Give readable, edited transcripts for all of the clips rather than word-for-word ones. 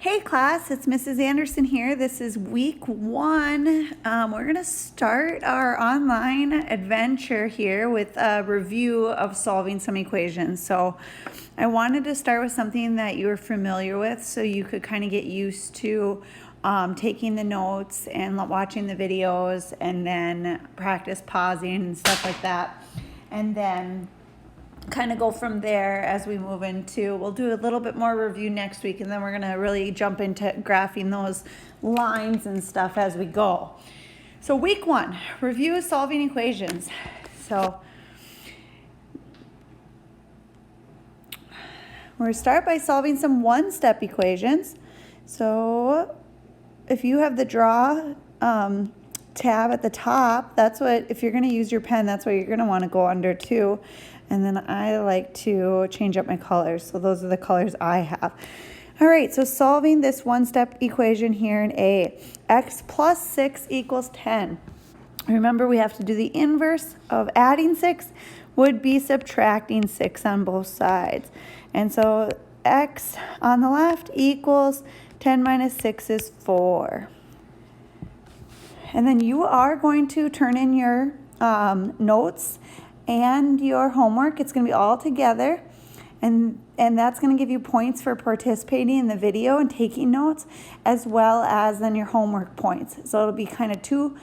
Hey class, it's Mrs. Anderson here. This is week 1. We're going to start our online adventure here with a review of solving some equations. So I wanted to start with something that you were familiar with so you could kind of get used to taking the notes and watching the videos and then practice pausing and stuff like that. And then kind of go from there as we move into, we'll do a little bit more review next week, and then we're going to really jump into graphing those lines and stuff as we go. So week 1, review solving equations. So we're going to start by solving some one-step equations. So if you have the draw tab at the top, that's what, if you're going to use your pen, that's what you're going to want to go under too. And then I like to change up my colors. So those are the colors I have. All right, so solving this one-step equation here in A. X plus 6 equals 10. Remember, we have to do the inverse of adding 6 would be subtracting 6 on both sides. And so X on the left equals 10 minus 6 is 4. And then you are going to turn in your notes and your homework. It's going to be all together, and that's going to give you points for participating in the video and taking notes, as well as then your homework points. So it'll be kind of two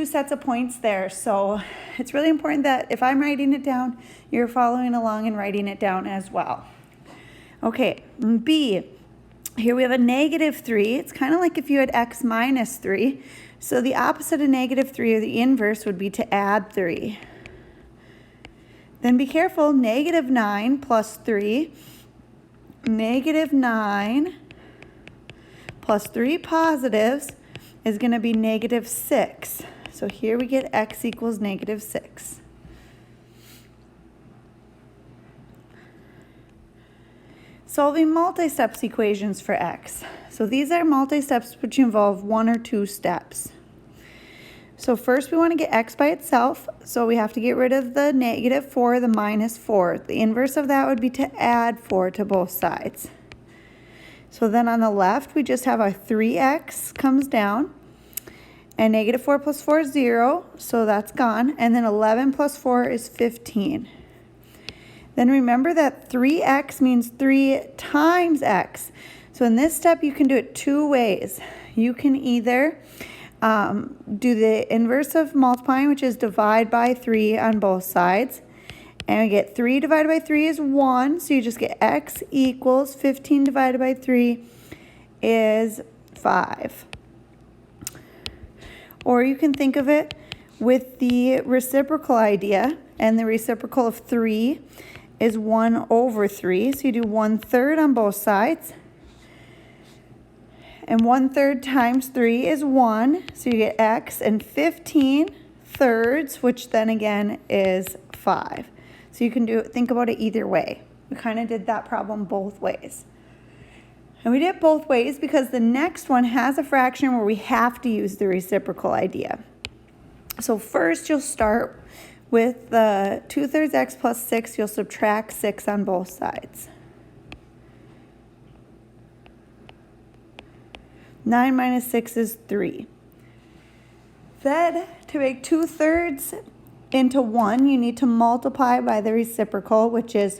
sets of points there. So it's really important that if I'm writing it down, you're following along and writing it down as well. Okay, B. Here we have a -3. It's kind of like if you had X minus 3. So the opposite of -3, or the inverse, would be to add 3. Then be careful, -9 plus 3, -9 plus 3 positives is going to be -6. So here we get X equals -6. Solving multi-steps equations for X. So these are multi-steps which involve 1 or 2 steps. So first we want to get X by itself, so we have to get rid of the -4, the -4. The inverse of that would be to add 4 to both sides. So then on the left we just have our 3X comes down, and -4 plus 4 is 0, so that's gone, and then 11 plus 4 is 15. Then remember that 3X means 3 times X. So in this step you can do it 2 ways. You can either do the inverse of multiplying, which is divide by 3 on both sides. And we get 3 divided by 3 is 1. So you just get X equals 15 divided by 3 is 5. Or you can think of it with the reciprocal idea. And the reciprocal of 3 is 1 over 3. So you do 1/3 on both sides. And 1/3 times 3 is 1, so you get X, and 15/3, which then again is 5. So you can think about it either way. We kind of did that problem both ways. And we did it both ways because the next one has a fraction where we have to use the reciprocal idea. So first you'll start with the 2/3 X plus 6, you'll subtract 6 on both sides. 9 minus 6 is 3. Then, to make 2/3 into 1, you need to multiply by the reciprocal, which is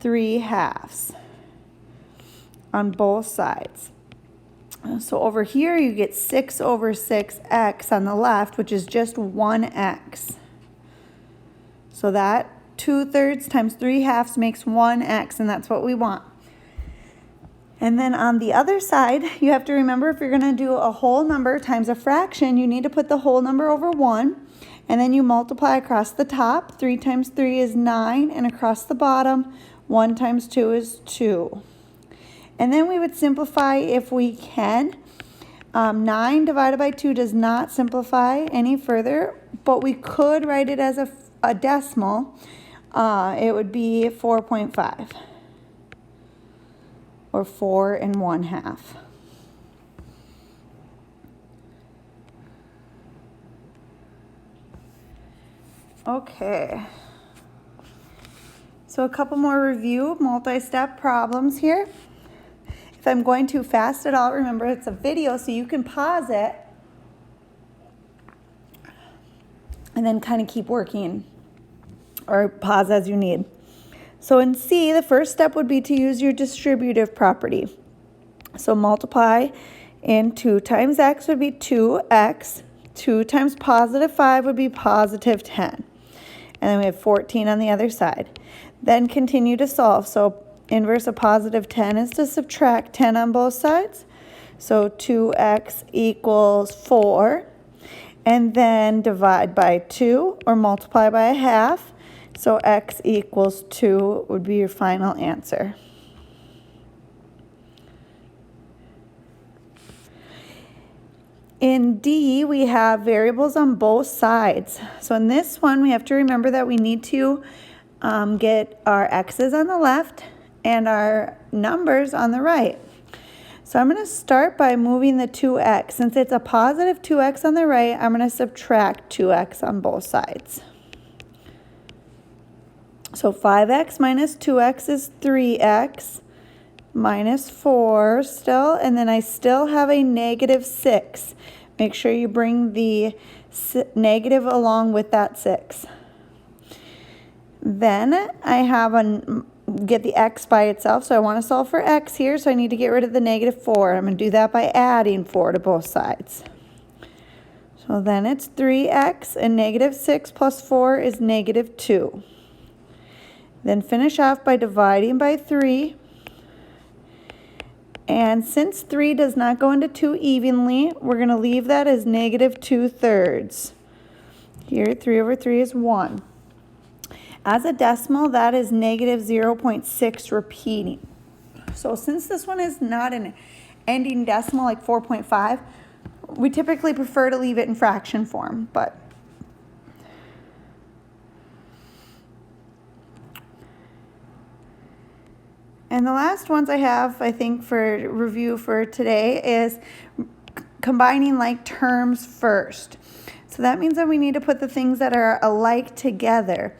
3/2 on both sides. So over here, you get 6 over 6x on the left, which is just 1x. So that 2/3 times 3/2 makes 1x, and that's what we want. And then on the other side, you have to remember, if you're going to do a whole number times a fraction, you need to put the whole number over 1. And then you multiply across the top. 3 times 3 is 9. And across the bottom, 1 times 2 is 2. And then we would simplify if we can. 9 divided by 2 does not simplify any further, but we could write it as a decimal. It would be 4.5. Or 4 1/2. Okay. So a couple more review multi-step problems here. If I'm going too fast at all, remember it's a video, so you can pause it and then kind of keep working, or pause as you need. So in C, the first step would be to use your distributive property. So multiply in 2 times x would be 2x. 2 times positive 5 would be positive 10. And then we have 14 on the other side. Then continue to solve. So inverse of positive 10 is to subtract 10 on both sides. So 2x equals 4. And then divide by 2 or multiply by a half. So x equals 2 would be your final answer. In D, we have variables on both sides. So in this one, we have to remember that we need to get our x's on the left and our numbers on the right. So I'm going to start by moving the 2x. Since it's a positive 2x on the right, I'm going to subtract 2x on both sides. So 5x minus 2x is 3x minus 4 still, and then I still have a negative 6. Make sure you bring the negative along with that 6. Then I have get the x by itself, so I want to solve for x here, so I need to get rid of the negative 4. I'm going to do that by adding 4 to both sides. So then it's 3x, and negative 6 plus 4 is negative 2. Then finish off by dividing by 3. And since 3 does not go into 2 evenly, we're going to leave that as negative 2/3. Here, 3 over 3 is 1. As a decimal, that is negative 0.6 repeating. So since this one is not an ending decimal like 4.5, we typically prefer to leave it in fraction form, but and the last ones I have, I think, for review for today is combining like terms first. So that means that we need to put the things that are alike together.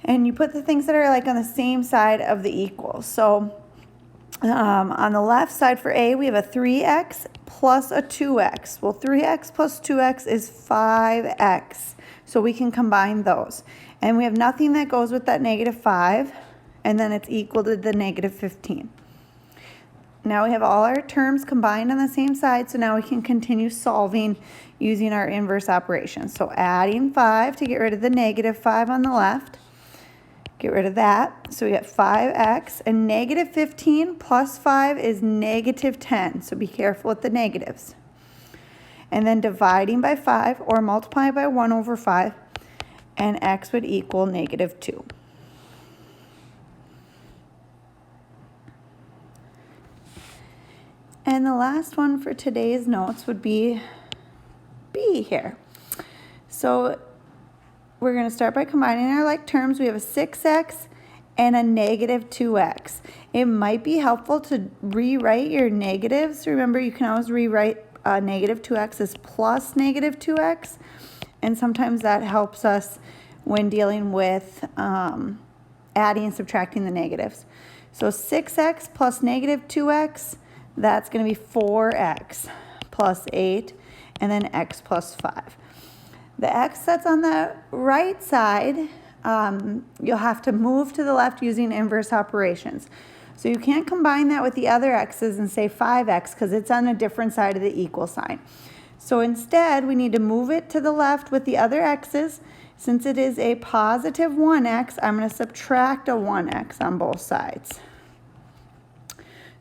And you put the things that are like on the same side of the equal. So on the left side for A, we have a 3x plus a 2x. Well, 3x plus 2x is 5x. So we can combine those. And we have nothing that goes with that negative 5. And then it's equal to the negative 15. Now we have all our terms combined on the same side, so now we can continue solving using our inverse operations. So adding 5 to get rid of the negative 5 on the left. Get rid of that. So we get 5x, and negative 15 plus 5 is negative 10. So be careful with the negatives. And then dividing by 5 or multiplying by 1 over 5, and x would equal negative 2. And the last one for today's notes would be B here. So we're going to start by combining our like terms. We have a 6x and a negative 2x. It might be helpful to rewrite your negatives. Remember, you can always rewrite negative 2x as plus negative 2x. And sometimes that helps us when dealing with adding and subtracting the negatives. So 6x plus negative 2x, that's going to be 4x plus 8, and then x plus 5. The x that's on the right side, you'll have to move to the left using inverse operations. So you can't combine that with the other x's and say 5x because it's on a different side of the equal sign. So instead, we need to move it to the left with the other x's. Since it is a positive 1x, I'm going to subtract a 1x on both sides.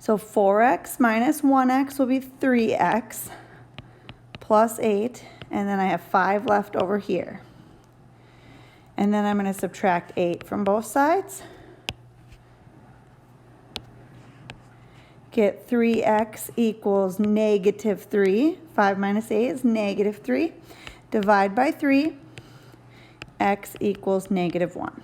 So 4x minus 1x will be 3x plus 8, and then I have 5 left over here. And then I'm going to subtract 8 from both sides. Get 3x equals negative 3. 5 minus 8 is negative 3. Divide by 3. X equals negative 1.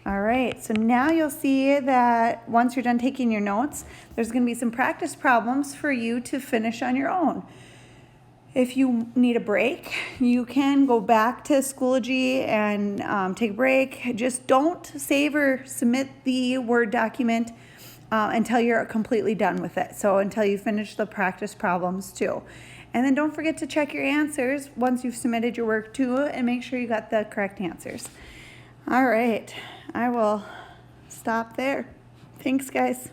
All right, so now you'll see that once you're done taking your notes, there's going to be some practice problems for you to finish on your own. If you need a break, you can go back to Schoology and take a break. Just don't save or submit the Word document until you're completely done with it. So until you finish the practice problems too. And then don't forget to check your answers once you've submitted your work too, and make sure you got the correct answers. All right, I will stop there. Thanks, guys.